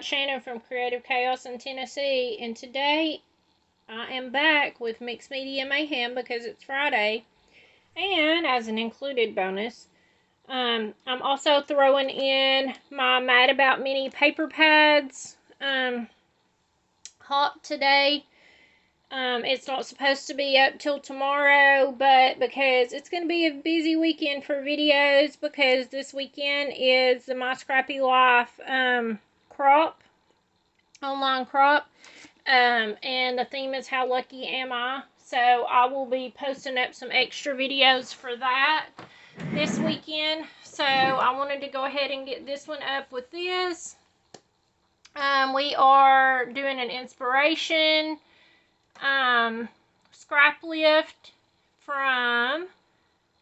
Shannon from Creative Chaos in Tennessee, and today I am back with Mixed Media Mayhem because it's Friday, and as an included bonus, I'm also throwing in my Mad About Mini paper pads haul today. It's not supposed to be up till tomorrow, but because it's going to be a busy weekend for videos, because this weekend is the My Scrappy Life online crop, and the theme is How Lucky Am I? So I will be posting up some extra videos for that this weekend. So I wanted to go ahead and get this one up with this. We are doing an inspiration scrap lift from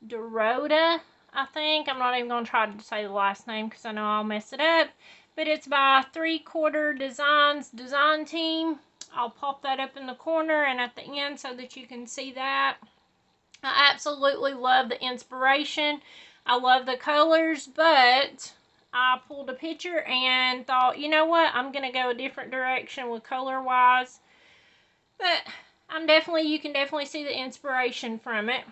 Dorota, I think. I'm not even going to try to say the last name because I know I'll mess it up. But it's by 3/4 Designs Design Team. I'll pop that up in the corner and at the end so that you can see that. I absolutely love the inspiration. I love the colors, but I pulled a picture and thought, you know what, I'm going to go a different direction with color-wise. But you can definitely see the inspiration from it.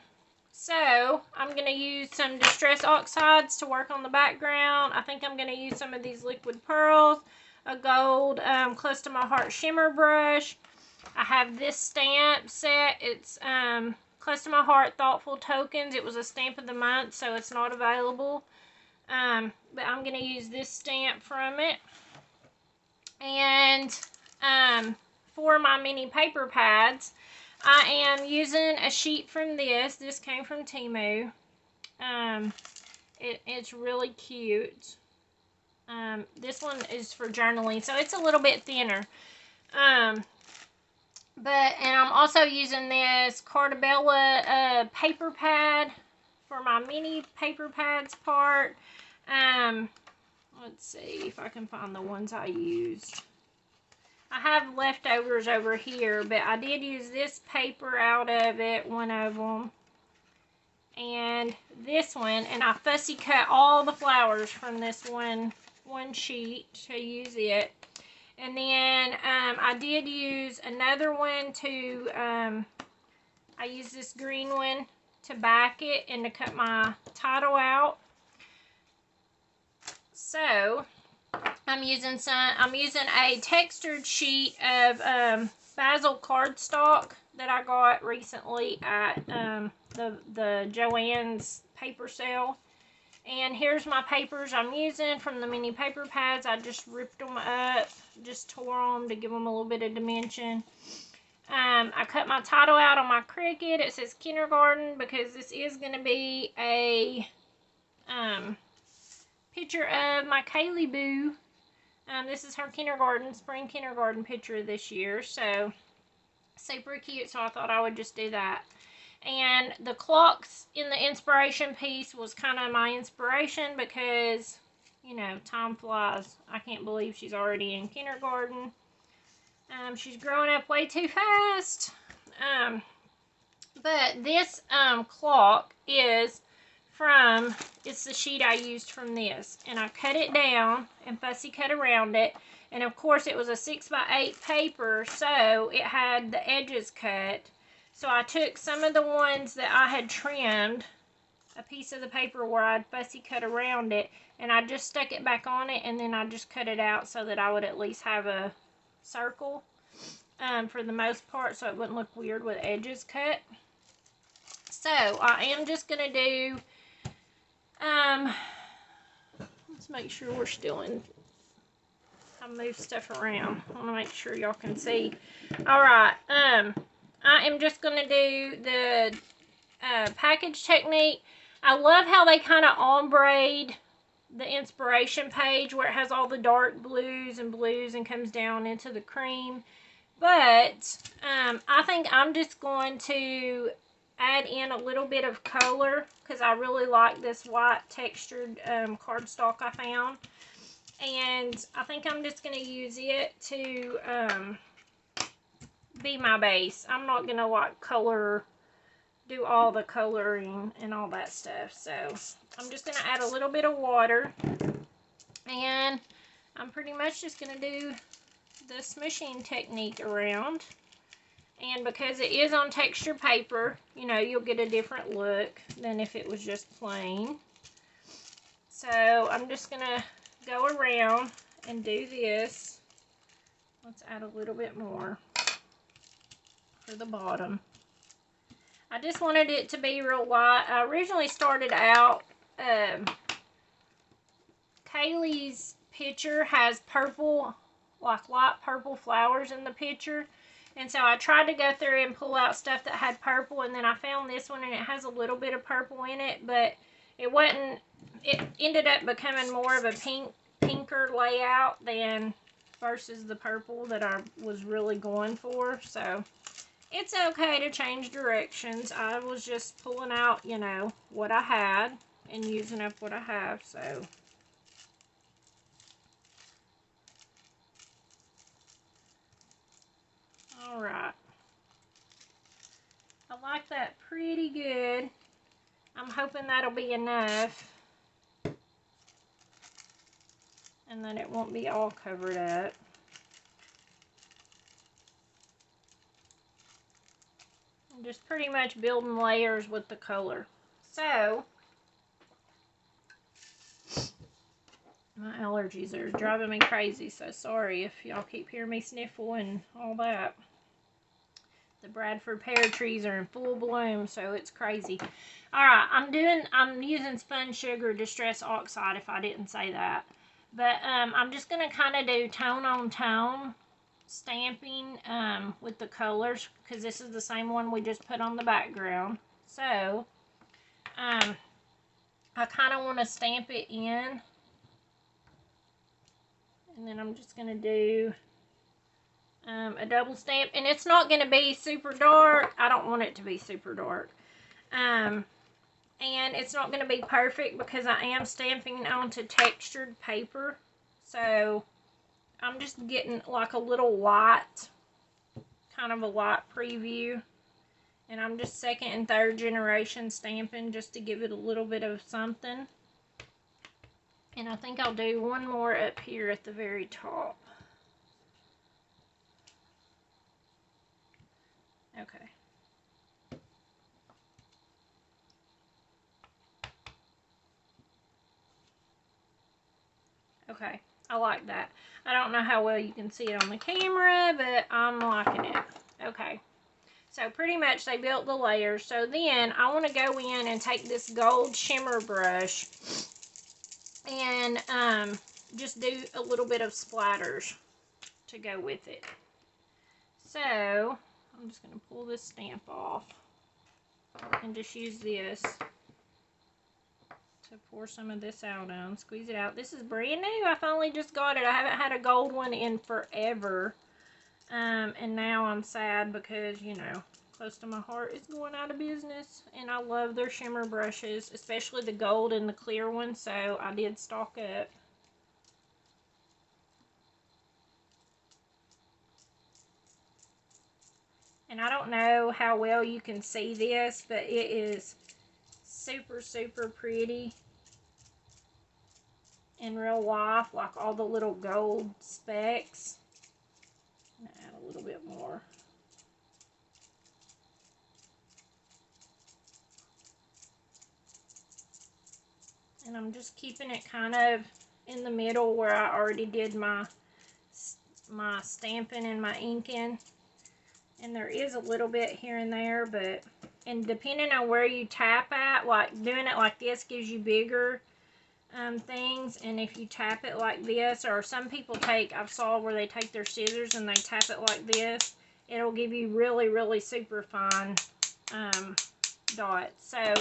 So, I'm going to use some Distress Oxides to work on the background. I think I'm going to use some of these liquid pearls, a gold Close to My Heart shimmer brush. I have this stamp set. It's Close to My Heart Thoughtful Tokens. It was a stamp of the month, so it's not available. But I'm going to use this stamp from it. And for my mini paper pads, I am using a sheet from this. This came from Temu. It's really cute. This one is for journaling, so it's a little bit thinner. And I'm also using this Cartabella paper pad for my mini paper pads part. Let's see if I can find the ones I used. I have leftovers over here, but I did use this paper out of it, one of them, and this one, and I fussy cut all the flowers from this one sheet to use it. And then I did use another one to, I used this green one to back it and to cut my title out. So I'm using a textured sheet of Basil cardstock that I got recently at the Joann's paper sale. And here's my papers I'm using from the mini paper pads. I just ripped them up, just tore them to give them a little bit of dimension. I cut my title out on my Cricut. It says kindergarten because this is going to be a picture of my Kaylee Boo. This is her spring kindergarten picture this year, so super cute, so I thought I would just do that. And the clocks in the inspiration piece was kind of my inspiration because, you know, time flies. I can't believe she's already in kindergarten. She's growing up way too fast. But this clock is it's the sheet I used from this, and I cut it down and fussy cut around it, and of course it was a 6x8 paper, so it had the edges cut. So I took some of the ones that I had trimmed, a piece of the paper where I'd fussy cut around it, and I just stuck it back on it, and then I just cut it out so that I would at least have a circle for the most part, so it wouldn't look weird with edges cut. So I am just going to do let's make sure we're still in. I moved stuff around. I want to make sure y'all can see. Alright, I am just going to do the package technique. I love how they kind of ombre the inspiration page where it has all the dark blues and comes down into the cream. But I think I'm just going to add in a little bit of color because I really like this white textured cardstock I found, and I think I'm just going to use it to be my base. I'm not going to like do all the coloring and all that stuff, so I'm just going to add a little bit of water, and I'm pretty much just going to do the smooshing technique around. And because it is on textured paper, you know, you'll get a different look than if it was just plain. So I'm just going to go around and do this. Let's add a little bit more for the bottom. I just wanted it to be real light. I originally started out, Kaylee's picture has purple, like light purple flowers in the picture. And so I tried to go through and pull out stuff that had purple, and then I found this one and it has a little bit of purple in it, but it wasn't, it ended up becoming more of a pinker layout than versus the purple that I was really going for. So it's okay to change directions. I was just pulling out, you know, what I had and using up what I have, so. Alright. I like that pretty good. I'm hoping that'll be enough. And then it won't be all covered up. I'm just pretty much building layers with the color. So, my allergies are driving me crazy, so sorry if y'all keep hearing me sniffle and all that. The Bradford pear trees are in full bloom, so it's crazy. Alright, I'm using spun sugar distress oxide, if I didn't say that. But I'm just going to kind of do tone on tone stamping with the colors, because this is the same one we just put on the background. So, I kind of want to stamp it in. And then I'm just going to do a double stamp. And it's not going to be super dark. I don't want it to be super dark. And it's not going to be perfect because I am stamping onto textured paper. So I'm just getting like a little light, kind of a light preview. And I'm just second and third generation stamping just to give it a little bit of something. And I think I'll do one more up here at the very top. Okay. Okay, I like that. I don't know how well you can see it on the camera, but I'm liking it. Okay. So pretty much they built the layers. So then I want to go in and take this gold shimmer brush and just do a little bit of splatters to go with it. So I'm just going to pull this stamp off and just use this to pour some of this out on. Squeeze it out. This is brand new. I finally just got it. I haven't had a gold one in forever. And now I'm sad because, you know, close to my heart is going out of business. And I love their shimmer brushes, especially the gold and the clear one. So I did stock up. And I don't know how well you can see this, but it is super, super pretty in real life, like all the little gold specks. I'm going to add a little bit more. And I'm just keeping it kind of in the middle where I already did my stamping and my inking. And there is a little bit here and there, but, and depending on where you tap at, like doing it like this gives you bigger things, and if you tap it like this, or some people take, I've saw where they take their scissors and they tap it like this, it'll give you really, really super fine dots. So,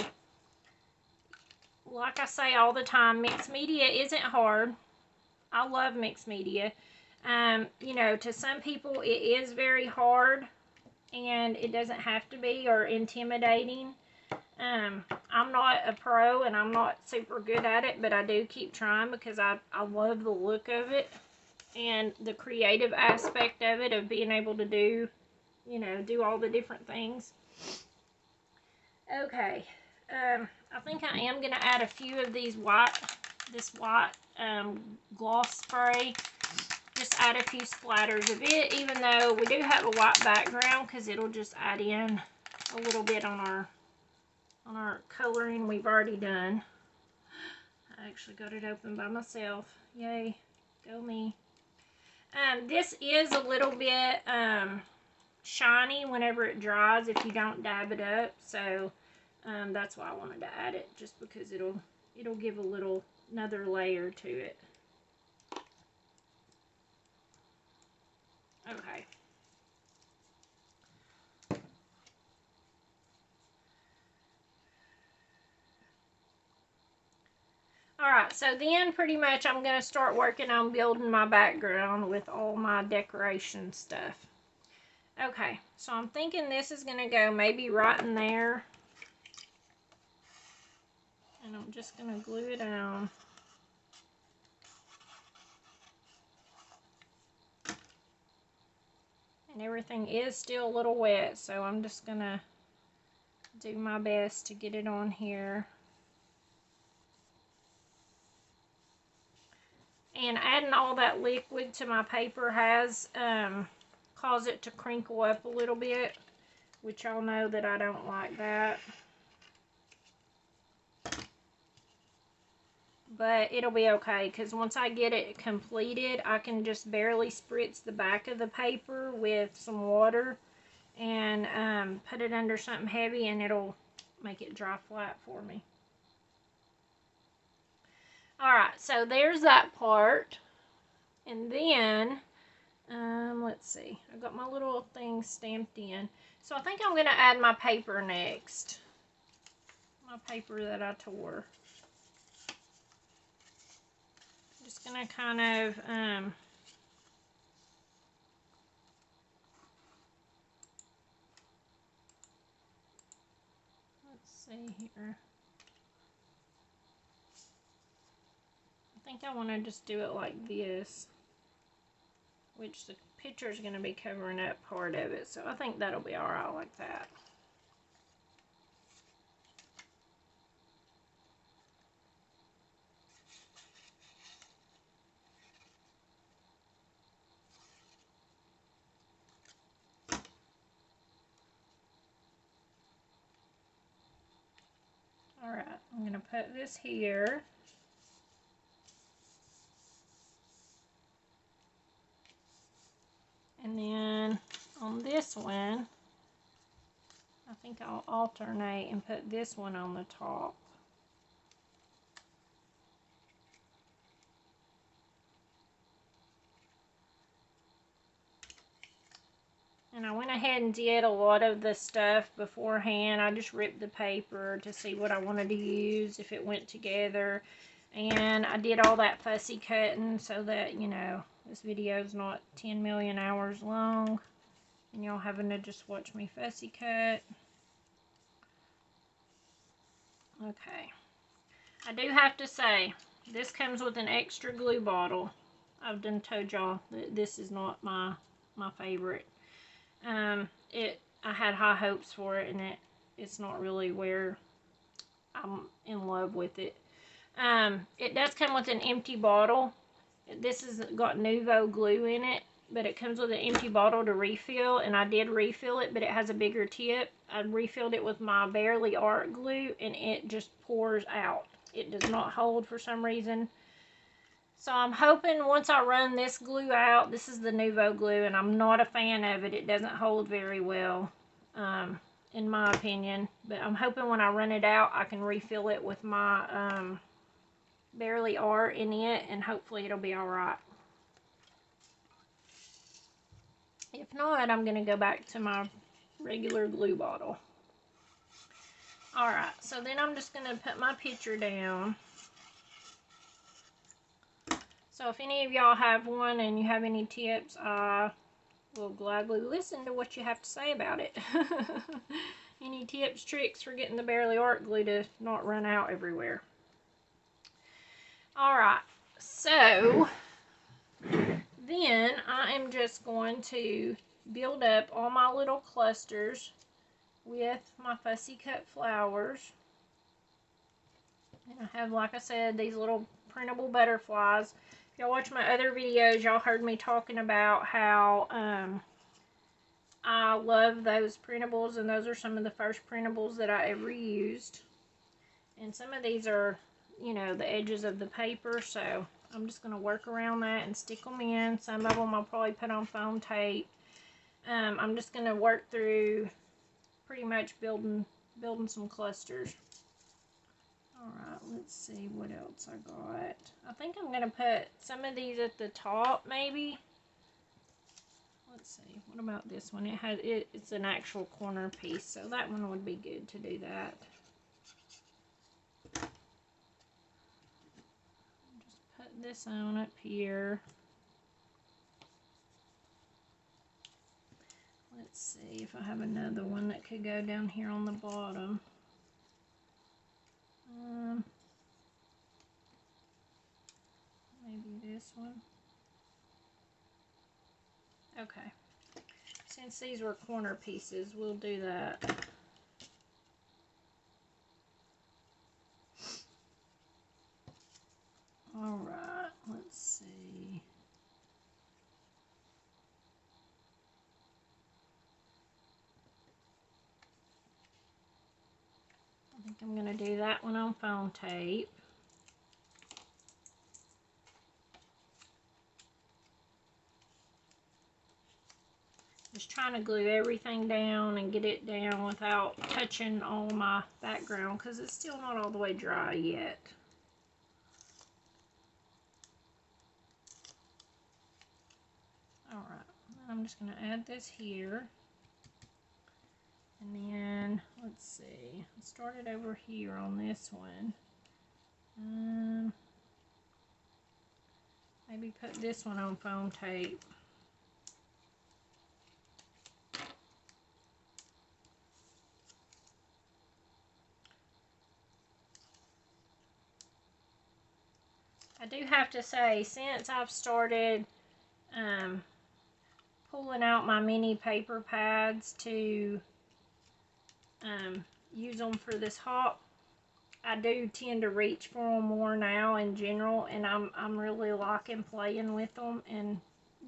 like I say all the time, mixed media isn't hard. I love mixed media. You know, to some people it is very hard, and it doesn't have to be, or intimidating. I'm not a pro and I'm not super good at it, but I do keep trying because I love the look of it and the creative aspect of it, of being able to do, you know, do all the different things. Okay, I think I am going to add a few of these white this white gloss spray. Just add a few splatters of it, even though we do have a white background, because it'll just add in a little bit on our coloring we've already done. I actually got it open by myself. Yay, go me. This is a little bit shiny whenever it dries if you don't dab it up, so that's why I wanted to add it, just because it'll give another layer to it. Okay. Alright, so then pretty much I'm going to start working on building my background with all my decoration stuff. Okay, so I'm thinking this is going to go maybe right in there. And I'm just going to glue it on. And everything is still a little wet, so I'm just going to do my best to get it on here. And adding all that liquid to my paper has caused it to crinkle up a little bit, which y'all know that I don't like that. But it'll be okay, because once I get it completed, I can just barely spritz the back of the paper with some water and put it under something heavy, and it'll make it dry flat for me. Alright, so there's that part. And then, let's see. I've got my little thing stamped in. So I think I'm going to add my paper next. My paper that I tore. I'm just going to kind of, let's see here. I think I want to just do it like this, which the picture is going to be covering up part of it, so I think that'll be alright like that. Alright, I'm going to put this here. And then on this one, I think I'll alternate and put this one on the top. And I went ahead and did a lot of the stuff beforehand. I just ripped the paper to see what I wanted to use, if it went together. And I did all that fussy cutting so that, you know, this video is not 10 million hours long. And y'all having to just watch me fussy cut. Okay. I do have to say, this comes with an extra glue bottle. I've done told y'all that this is not my favorite. I had high hopes for it, and it's not really where I'm in love with it. It does come with an empty bottle. This has got Nouveau glue in it, but it comes with an empty bottle to refill, and I did refill it, but it has a bigger tip. I refilled it with my Barely Art glue, and it just pours out. It does not hold for some reason. So I'm hoping once I run this glue out, this is the Nouveau glue, and I'm not a fan of it. It doesn't hold very well, in my opinion. But I'm hoping when I run it out, I can refill it with my Barely Art in it, and hopefully it'll be alright. If not, I'm going to go back to my regular glue bottle. Alright, so then I'm just going to put my picture down. So if any of y'all have one and you have any tips, I will gladly listen to what you have to say about it. Any tips, tricks for getting the Barely Art glue to not run out everywhere. Alright, so then I am just going to build up all my little clusters with my fussy cut flowers. And I have, like I said, these little printable butterflies. If y'all watch my other videos, y'all heard me talking about how I love those printables, and those are some of the first printables that I ever used. And some of these are, you know, the edges of the paper, so I'm just going to work around that and stick them in. Some of them I'll probably put on foam tape. I'm just going to work through pretty much building some clusters. Alright, let's see what else I got. I think I'm going to put some of these at the top, maybe. Let's see, what about this one? It's an actual corner piece, so that one would be good to do that. Just put this on up here. Let's see if I have another one that could go down here on the bottom. Maybe this one. Okay. Since these were corner pieces, we'll do that. Alright, let's see. I think I'm going to do that one on foam tape. Just trying to glue everything down and get it down without touching all my background, because it's still not all the way dry yet. Alright, I'm just going to add this here. And then, let's see, I started over here on this one. Maybe put this one on foam tape. I do have to say, since I've started pulling out my mini paper pads to use them for this hop, I do tend to reach for them more now in general, and I'm really liking playing with them and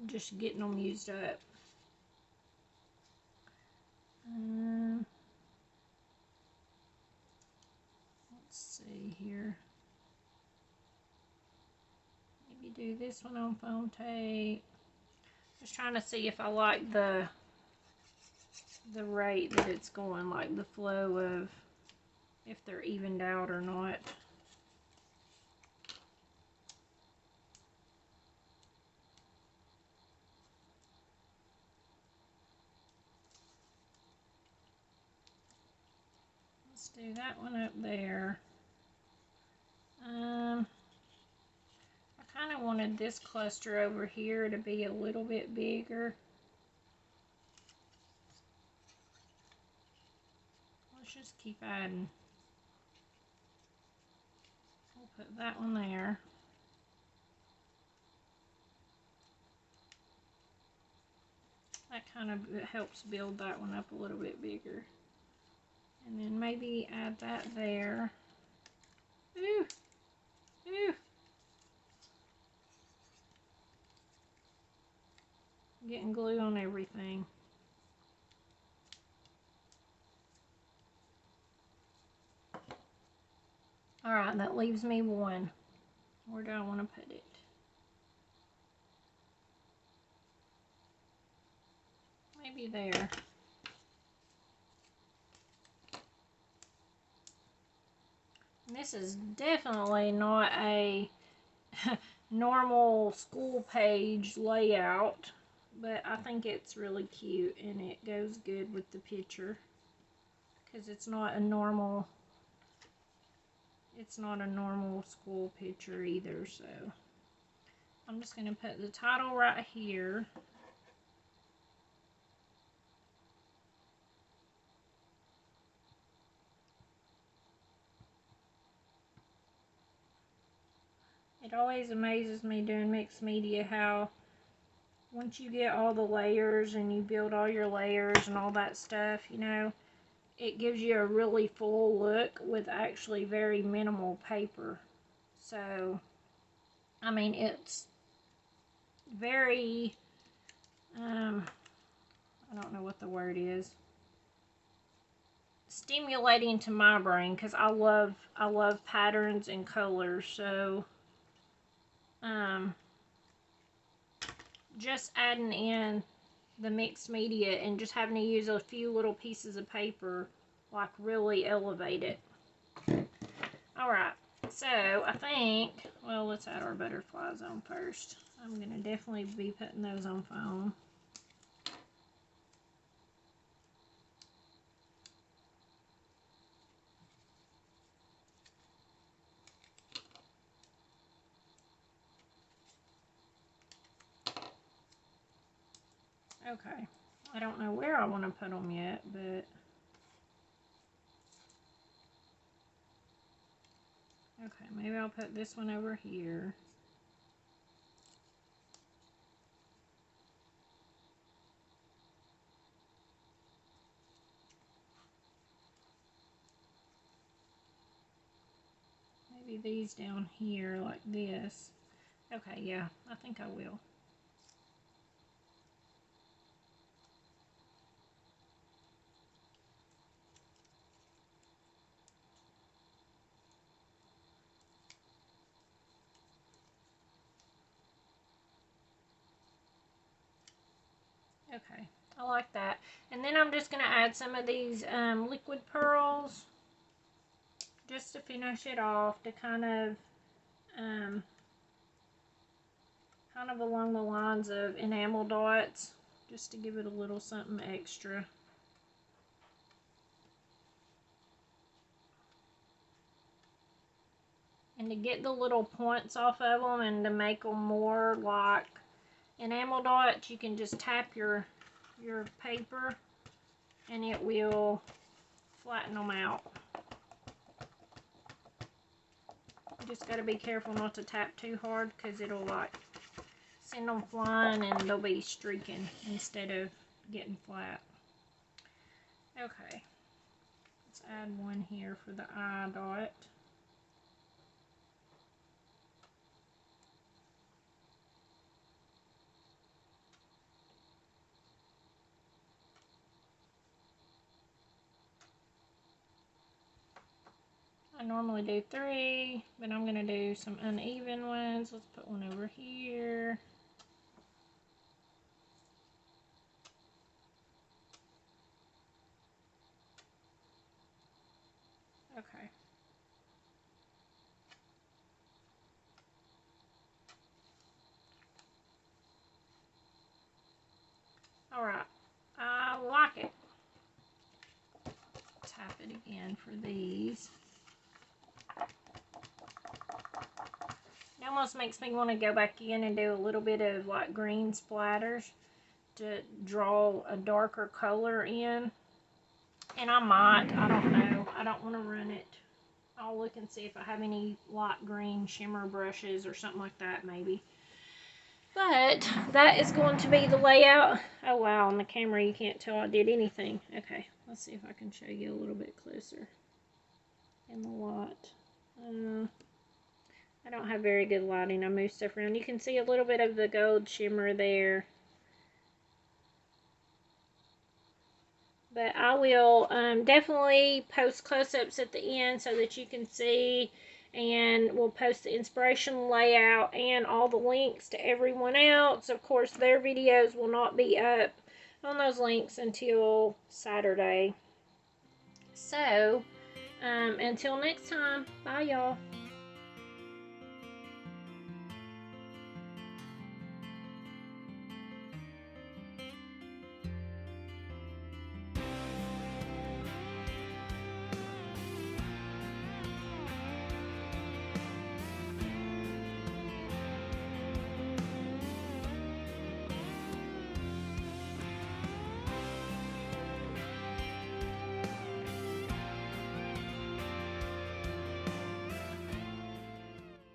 just getting them used up. Let's see here. Maybe do this one on foam tape. Just trying to see if I like the rate that it's going, like the flow of if they're evened out or not. Let's do that one up there. I kind of wanted this cluster over here to be a little bit bigger. Let's just keep adding. We'll put that one there. That kind of helps build that one up a little bit bigger. And then maybe add that there. Ooh! Ooh! Getting glue on everything. Alright, that leaves me one. Where do I want to put it? Maybe there. And this is definitely not a normal school page layout, but I think it's really cute and it goes good with the picture, because it's not a normal school picture either. So I'm just going to put the title right here. It always amazes me doing mixed media how once you get all the layers and you build all your layers and all that stuff, you know, it gives you a really full look with actually very minimal paper. So I mean, it's very, I don't know what the word is, stimulating to my brain, because I love patterns and colors. So just adding in the mixed media and just having to use a few little pieces of paper like really elevate it. Alright, so I think, well, let's add our butterflies on first. I'm going to definitely be putting those on foam. Okay, I don't know where I want to put them yet, but okay, maybe I'll put this one over here. Maybe these down here like this. Okay, yeah, I think I will. Okay, I like that. And then I'm just going to add some of these liquid pearls just to finish it off, to kind of along the lines of enamel dots, just to give it a little something extra. And to get the little points off of them and to make them more like enamel dots, you can just tap your paper and it will flatten them out. You just got to be careful not to tap too hard, because it'll like send them flying and they'll be streaking instead of getting flat. Okay, let's add one here for the eye dot. I normally do 3, but I'm going to do some uneven ones. Let's put one over here. Okay. Alright. I like it. Tap it again for these. It almost makes me want to go back in and do a little bit of like green splatters to draw a darker color in. And I might, I don't know. I don't want to run it. I'll look and see if I have any light green shimmer brushes or something like that maybe. But that is going to be the layout. Oh wow, on the camera you can't tell I did anything. Okay, let's see if I can show you a little bit closer in the lot. I don't have very good lighting. I move stuff around. You can see a little bit of the gold shimmer there. But I will definitely post close-ups at the end so that you can see, and we'll post the inspiration layout and all the links to everyone else. Of course, their videos will not be up on those links until Saturday. So, until next time, bye y'all.